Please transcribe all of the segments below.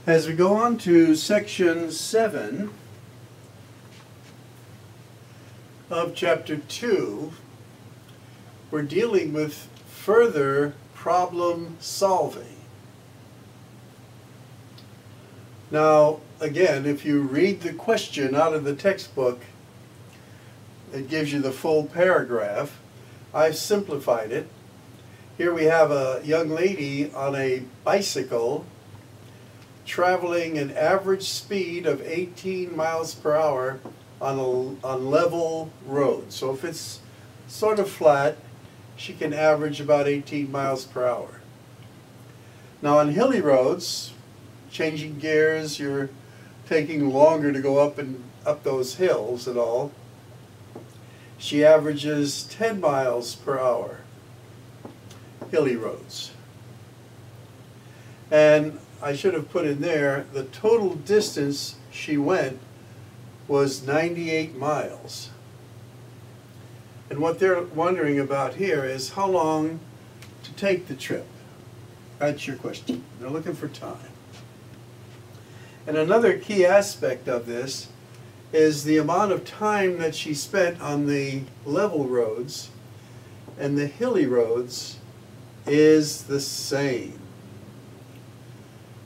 As we go on to section 7 of chapter 2, we're dealing with further problem solving. Now, again, if you read the question out of the textbook, it gives you the full paragraph. I've simplified it. Here we have a young lady on a bicycle traveling an average speed of 18 miles per hour on level roads. So if it's sort of flat, she can average about 18 miles per hour. Now on hilly roads, changing gears, you're taking longer to go up those hills and all. She averages 10 miles per hour, hilly roads. And I should have put in there, the total distance she went was 98 miles. And what they're wondering about here is how long to take the trip. That's your question. They're looking for time. And another key aspect of this is the amount of time that she spent on the level roads and the hilly roads is the same.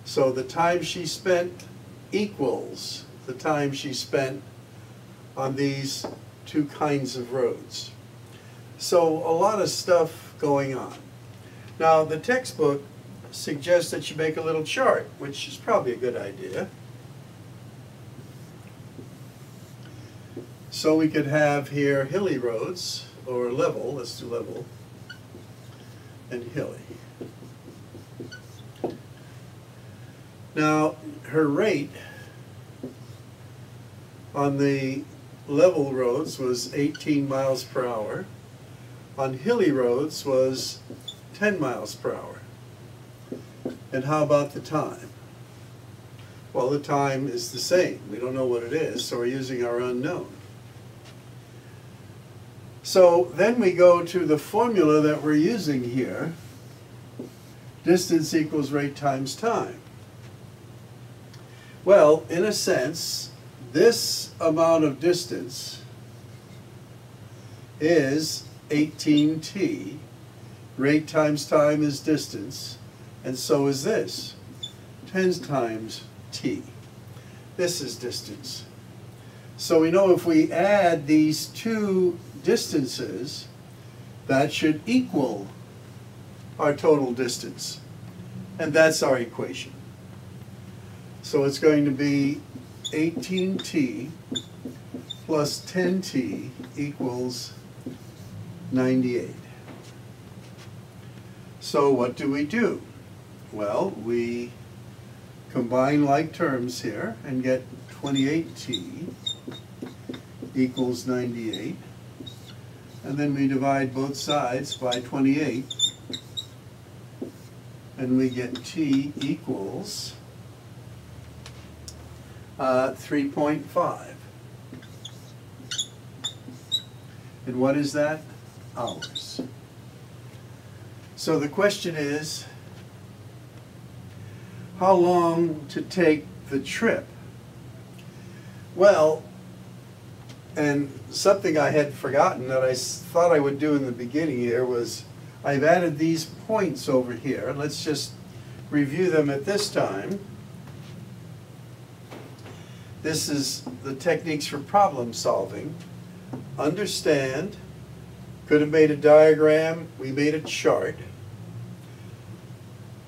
So the time she spent equals the time she spent on these two kinds of roads. So a lot of stuff going on. Now the textbook suggests that you make a little chart, which is probably a good idea. So we could have here hilly roads, or level, let's do level, and hilly. Now, her rate on the level roads was 18 miles per hour. On hilly roads was 10 miles per hour. And how about the time? Well, the time is the same. We don't know what it is, so we're using our unknown. So then we go to the formula that we're using here. Distance equals rate times time. Well, in a sense, this amount of distance is 18t. Rate times time is distance, and so is this. 10 times t. This is distance. So we know if we add these two distances, that should equal our total distance. And that's our equation. So it's going to be 18t plus 10t equals 98. So what do we do? Well, we combine like terms here and get 28t equals 98. And then we divide both sides by 28. And we get t equals 3.5. And what is that? Hours. So the question is, how long to take the trip? Well, and something I had forgotten that I thought I would do in the beginning here was I've added these points over here. Let's just review them at this time. This is the techniques for problem solving. Understand, could have made a diagram, we made a chart.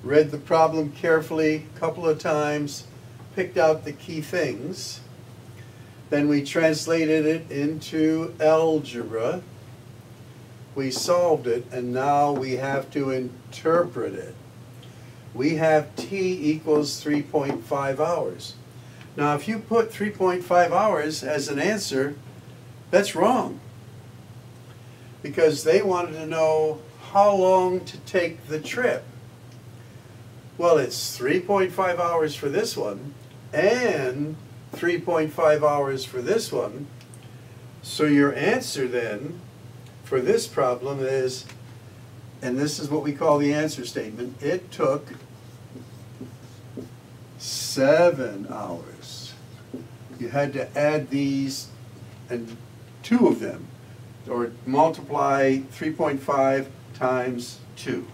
Read the problem carefully a couple of times, picked out the key things. Then we translated it into algebra. We solved it, and now we have to interpret it. We have t equals 3.5 hours. Now, if you put 3.5 hours as an answer, that's wrong. Because they wanted to know how long to take the trip. Well, it's 3.5 hours for this one, and 3.5 hours for this one. So your answer then for this problem is, and this is what we call the answer statement, it took 7 hours. You had to add these and 2 of them, or multiply 3.5 times 2.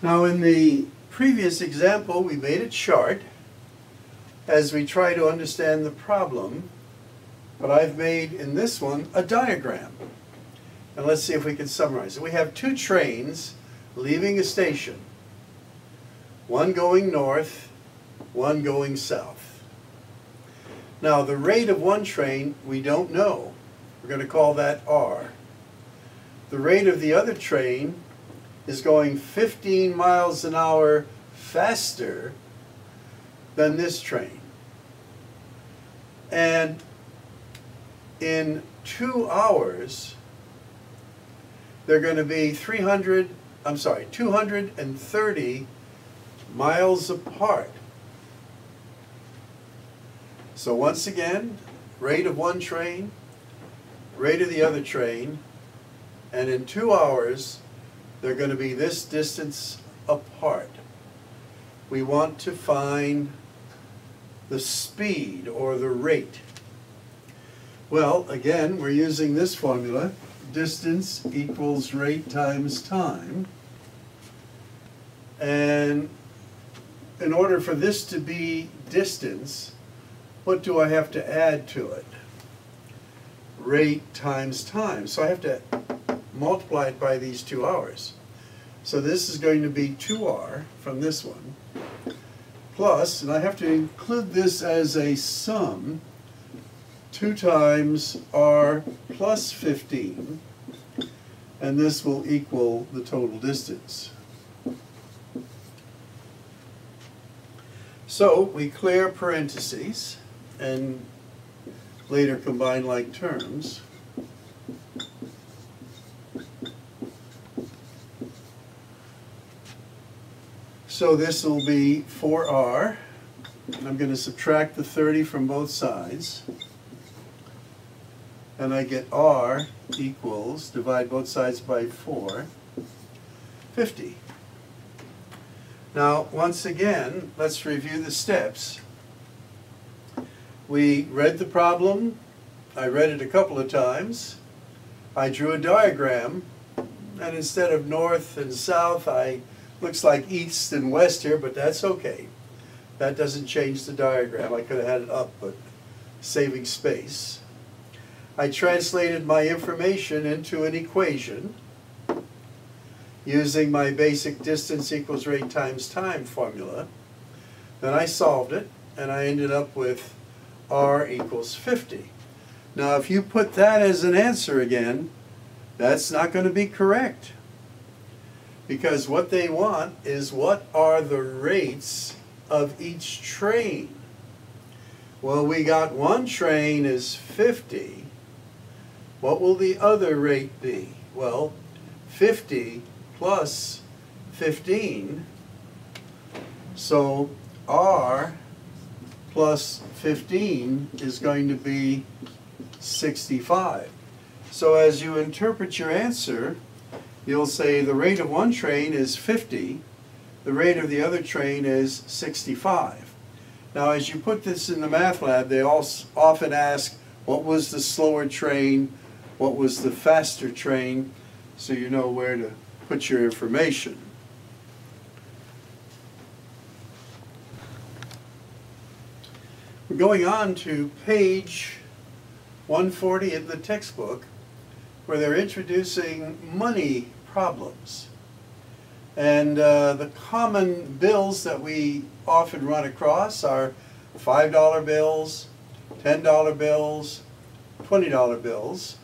Now in the previous example, we made a chart as we try to understand the problem, but I've made in this one a diagram. And let's see if we can summarize it. We have 2 trains leaving a station, one going north, one going south. Now the rate of one train we don't know. We're going to call that R. The rate of the other train is going 15 miles an hour faster than this train. And in 2 hours, they're going to be 230 miles apart. So once again, rate of one train, rate of the other train, and in 2 hours, they're going to be this distance apart. We want to find the speed or the rate. Well, again, we're using this formula. Distance equals rate times time. And in order for this to be distance, what do I have to add to it? Rate times time. So I have to multiply it by these 2 hours. So this is going to be 2R from this one, plus, and I have to include this as a sum, 2 times R plus 15, and this will equal the total distance. So we clear parentheses and later combine like terms. So this will be 4R. I'm going to subtract the 30 from both sides. And I get R equals, divide both sides by 4, 50. Now, once again, let's review the steps. We read the problem. I read it a couple of times. I drew a diagram. And instead of north and south, looks like east and west here, but that's okay. That doesn't change the diagram. I could have had it up, but saving space. I translated my information into an equation using my basic distance equals rate times time formula. Then I solved it, and I ended up with R equals 50. Now, if you put that as an answer again, that's not going to be correct. Because what they want is what are the rates of each train. Well, we got one train is 50. What will the other rate be? Well, 50 plus 15. So R plus 15 is going to be 65. So as you interpret your answer, you'll say the rate of one train is 50, the rate of the other train is 65. Now as you put this in the math lab, they often ask what was the slower train, what was the faster train, so you know where to put your information. We're going on to page 140 in the textbook, where they're introducing money problems. And the common bills that we often run across are $5 bills, $10 bills, $20 bills.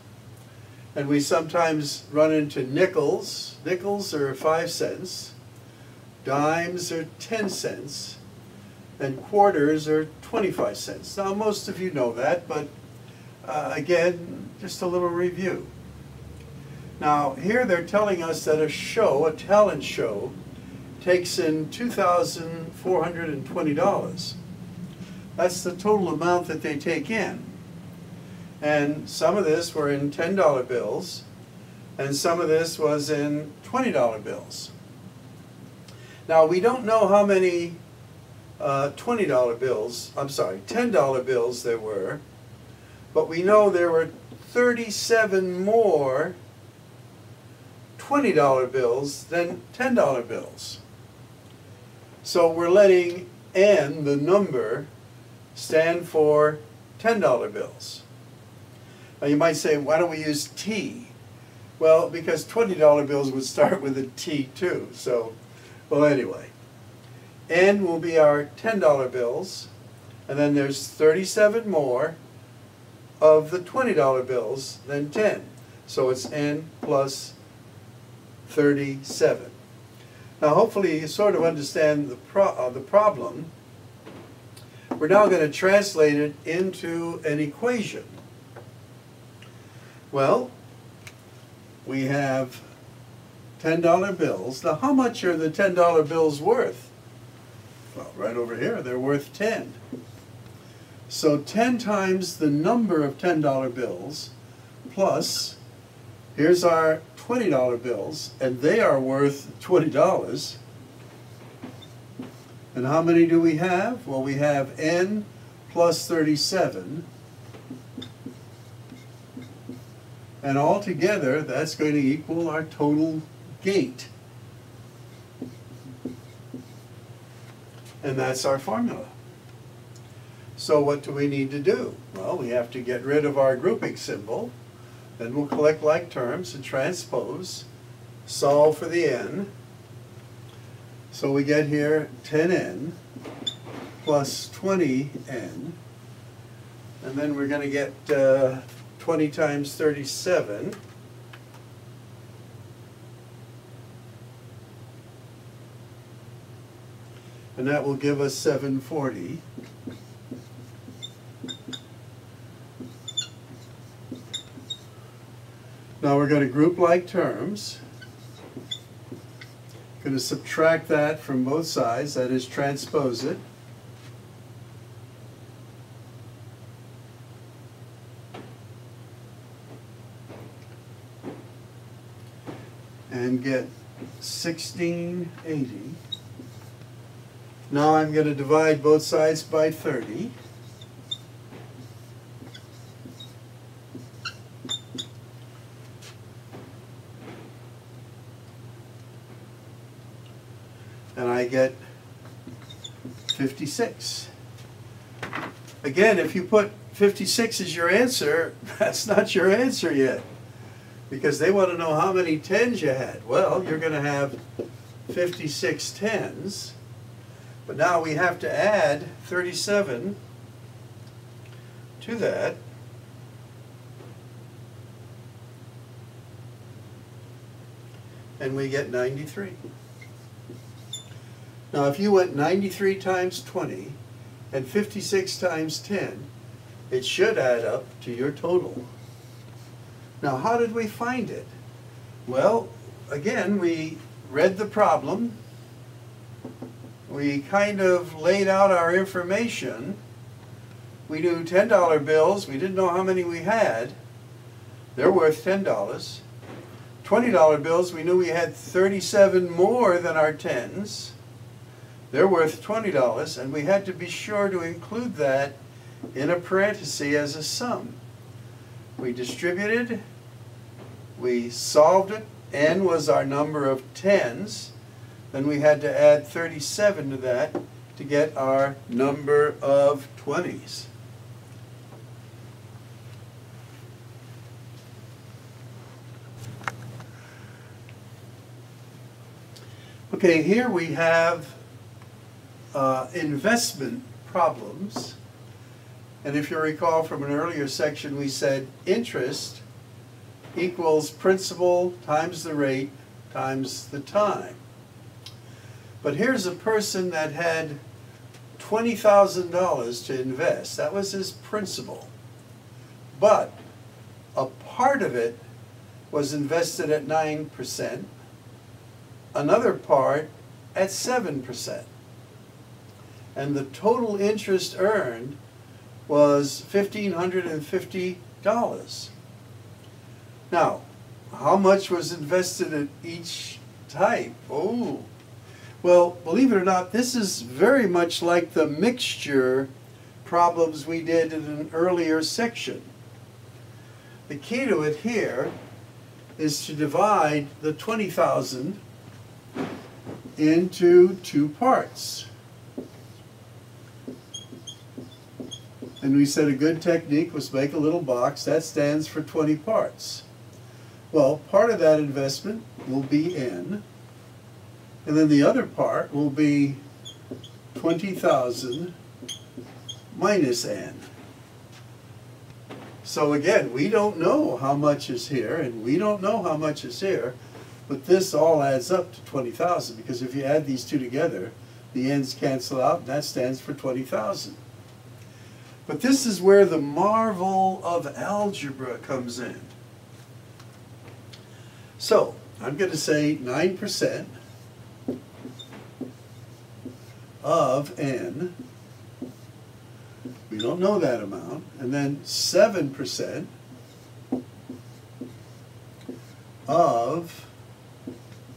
And we sometimes run into nickels. Nickels are 5 cents, dimes are 10 cents, and quarters are 25 cents. Now most of you know that, but again, just a little review. Now here they're telling us that a show, a talent show, takes in $2,420. That's the total amount that they take in. And some of this were in $10 bills, and some of this was in $20 bills. Now we don't know how many $10 bills there were, but we know there were 37 more $20 bills than $10 bills. So we're letting N, the number, stand for $10 bills. Now you might say, why don't we use T? Well, because $20 bills would start with a T too. So, well, anyway. N will be our $10 bills, and then there's 37 more of the $20 bills than 10. So it's N plus 37. Now hopefully you sort of understand the problem. We're now going to translate it into an equation. Well, we have $10 bills. Now how much are the $10 bills worth? Well, right over here, they're worth 10. So 10 times the number of $10 bills plus, here's our $20 bills, and they are worth $20. And how many do we have? Well, we have N plus 37. And altogether, that's going to equal our total gate. And that's our formula. So what do we need to do? Well, we have to get rid of our grouping symbol. Then we'll collect like terms and transpose, solve for the N. So we get here 10N plus 20N. And then we're going to get 20 times 37. And that will give us 740. Now we're going to group like terms. Going to subtract that from both sides, that is transpose it. And get 1680. Now I'm going to divide both sides by 30. And I get 56. Again, if you put 56 as your answer, that's not your answer yet. Because they want to know how many tens you had. Well, you're going to have 56 tens. But now we have to add 37 to that. And we get 93. Now if you went 93 times 20 and 56 times 10, it should add up to your total. Now how did we find it? Well, again, we read the problem. We kind of laid out our information. We knew $10 bills. We didn't know how many we had. They're worth $10. $20 bills, we knew we had 37 more than our tens. They're worth $20, and we had to be sure to include that in a parenthesis as a sum. We distributed, we solved it. N was our number of tens. Then we had to add 37 to that to get our number of 20s. Okay, here we have investment problems. And if you recall from an earlier section, we said interest equals principal times the rate times the time. But here's a person that had $20,000 to invest. That was his principal. But a part of it was invested at 9%, another part at 7%. And the total interest earned was $1,550. Now, how much was invested in each type? Oh, well, believe it or not, this is very much like the mixture problems we did in an earlier section. The key to it here is to divide the 20,000 into two parts. And we said a good technique was make a little box that stands for 20 parts. Well, part of that investment will be N, and then the other part will be 20,000 minus N. So again, we don't know how much is here, and we don't know how much is here, but this all adds up to 20,000, because if you add these two together, the N's cancel out, and that stands for 20,000. But this is where the marvel of algebra comes in. So, I'm going to say 9% of N, we don't know that amount, and then 7% of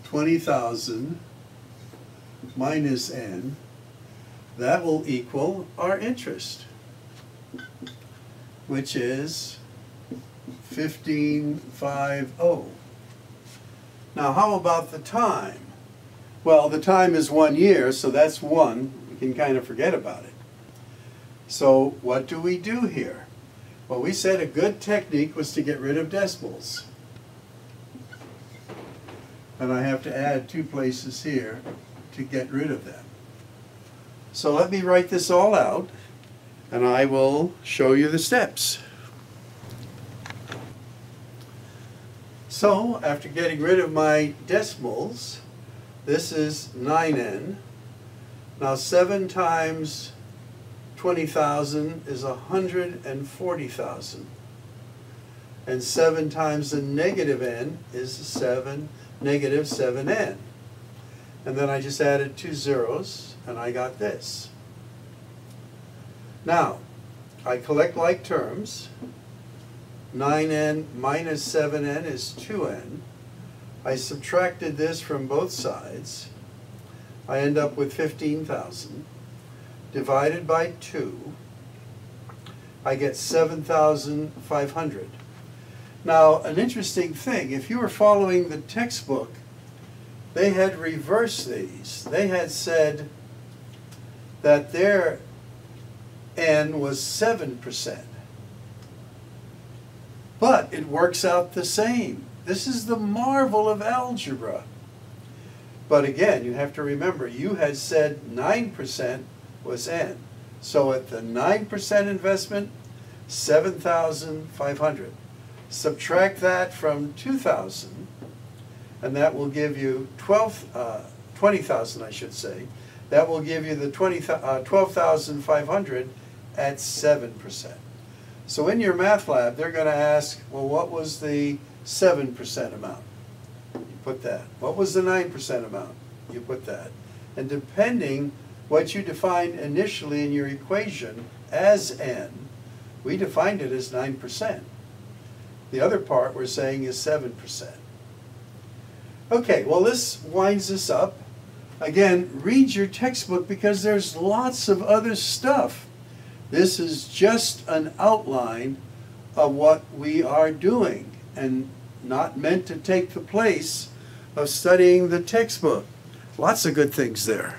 20,000 minus N, that will equal our interest, which is 1550. Now, how about the time? Well, the time is 1 year, so that's 1. We can kind of forget about it. So what do we do here? Well, we said a good technique was to get rid of decimals. And I have to add 2 places here to get rid of them. So let me write this all out, and I will show you the steps. So, after getting rid of my decimals, this is 9N. Now 7 times 20,000 is 140,000. And 7 times the negative N is negative 7N. And then I just added 2 zeros, and I got this. Now, I collect like terms. 9N minus 7N is 2N. I subtracted this from both sides. I end up with 15,000. Divided by 2, I get 7,500. Now, an interesting thing, if you were following the textbook, they had reversed these. They had said that their N was 7%. But it works out the same. This is the marvel of algebra. But again, you have to remember, you had said 9% was N. So at the 9% investment, 7,500. Subtract that from 2,000, and that will give you 20,000, I should say. That will give you the 12,500 at 7%. So in your math lab, they're going to ask, well, what was the 7% amount? You put that. What was the 9% amount? You put that. And depending what you defined initially in your equation as N, we defined it as 9%. The other part we're saying is 7%. Okay, well, this winds us up. Again, read your textbook because there's lots of other stuff. This is just an outline of what we are doing and not meant to take the place of studying the textbook. Lots of good things there.